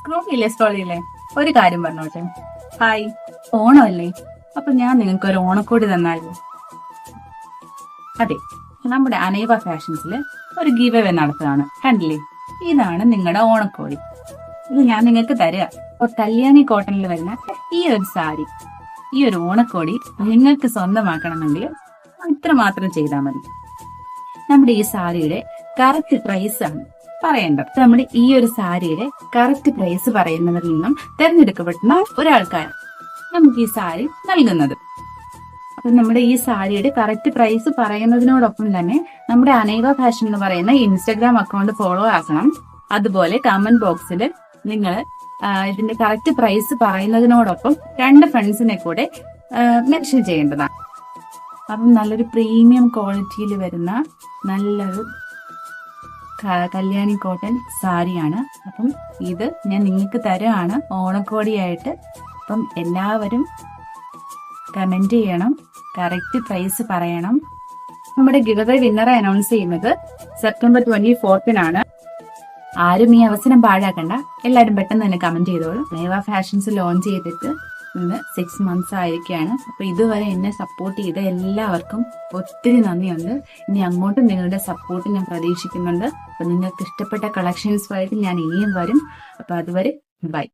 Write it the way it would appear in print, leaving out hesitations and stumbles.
Scroll ചെയ്യില്ലേ? ഒരു കാര്യം പറഞ്ഞോട്ടെ. ഹായ്, ഓണമല്ലേ? അപ്പൊ ഞാൻ നിങ്ങൾക്ക് ഒരു ഓണക്കോടി തന്നാലോ? അതെ, നമ്മുടെ അനൈവ ഫാഷൻസിൽ ഒരു ഗീവ് അവേ നടത്തുകയാണ്. കണ്ടില്ലേ? ഇതാണ് നിങ്ങളുടെ ഓണക്കോടി. ഇത് ഞാൻ നിങ്ങൾക്ക് തരിക. കല്യാണി കോട്ടണിൽ വരുന്ന ഈ ഒരു സാരി, ഈ ഒരു ഓണക്കോടി നിങ്ങൾക്ക് സ്വന്തമാക്കണമെങ്കിൽ ഇത്ര മാത്രം ചെയ്താൽ മതി. നമ്മുടെ ഈ സാരിയുടെ കറക്റ്റ് പ്രൈസ് ആണ് പറയേണ്ടത്. നമ്മുടെ ഈ ഒരു സാരിയുടെ കറക്റ്റ് പ്രൈസ് പറയുന്നതിൽ നിന്നും തെരഞ്ഞെടുക്കപ്പെടുന്ന ഒരാൾക്കാണ് നമുക്ക് ഈ സാരി നൽകുന്നത്. അപ്പൊ നമ്മുടെ ഈ സാരിയുടെ കറക്റ്റ് പ്രൈസ് പറയുന്നതിനോടൊപ്പം തന്നെ നമ്മുടെ അനൈവ ഫാഷൻ എന്ന് പറയുന്ന ഇൻസ്റ്റഗ്രാം അക്കൗണ്ട് ഫോളോ ആക്കണം. അതുപോലെ കമന്റ് ബോക്സിൽ നിങ്ങൾ ഇതിന്റെ കറക്റ്റ് പ്രൈസ് പറയുന്നതിനോടൊപ്പം 2 ഫ്രണ്ട്സിനെ കൂടെ മെൻഷൻ ചെയ്യേണ്ടതാണ്. അപ്പം നല്ലൊരു പ്രീമിയം ക്വാളിറ്റിയിൽ വരുന്ന നല്ലൊരു കല്യാണി കോട്ടൺ സാരിയാണ്. അപ്പം ഇത് ഞാൻ നിങ്ങൾക്ക് തരുകയാണ് ഓണക്കോടിയായിട്ട്. അപ്പം എല്ലാവരും കമന്റ് ചെയ്യണം, കറക്റ്റ് പ്രൈസ് പറയണം. നമ്മുടെ ഗിവ് അവേ വിന്നറെ അനൗൺസ് ചെയ്യുന്നത് സെപ്റ്റംബർ 24-നാണ്. ആരും ഈ അവസരം പാഴാക്കണ്ട, എല്ലാവരും പെട്ടെന്ന് തന്നെ കമന്റ് ചെയ്തോളൂ. അനൈവ ഫാഷൻസ് ലോഞ്ച് ചെയ്തിട്ട് ഇന്ന് 6 months ആയിരിക്കുകയാണ്. അപ്പൊ ഇതുവരെ എന്നെ സപ്പോർട്ട് ചെയ്ത എല്ലാവർക്കും ഒത്തിരി നന്ദിയുണ്ട്. ഇനി അങ്ങോട്ടും നിങ്ങളുടെ സപ്പോർട്ട് ഞാൻ പ്രതീക്ഷിക്കുന്നുണ്ട്. അപ്പൊ നിങ്ങൾക്ക് ഇഷ്ടപ്പെട്ട കളക്ഷൻസുമായിട്ട് ഞാൻ ഇനിയും വരും. അപ്പൊ അതുവരെ ബൈ.